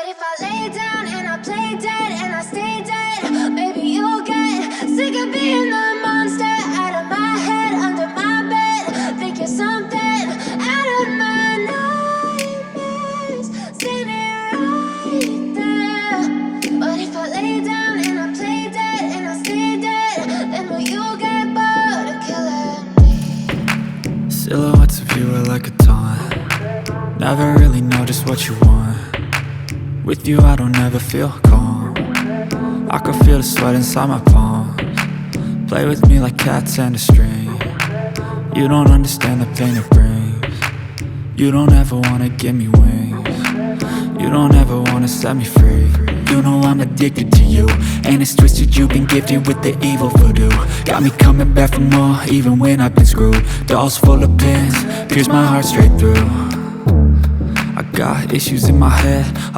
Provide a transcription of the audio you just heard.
if I lay down and I play dead and I stay dead, maybe you'll get sick of being the monster out of my head, under my bed. Think you're something out of my nightmares, standing right there. But if I lay down and I play dead and I stay dead, then will you get bored of killing me? Silhouettes of you are like a taunt. Never really know just what you want. With you I don't ever feel calm. I can feel the sweat inside my palms. Play with me like cats and a string. You don't understand the pain it brings. You don't ever wanna give me wings. You don't ever wanna set me free. You know I'm addicted to you, and it's twisted, you've been gifted with the evil voodoo. Got me coming back for more, even when I've been screwed. Dolls full of pins, pierce my heart straight through. I got issues in my head, a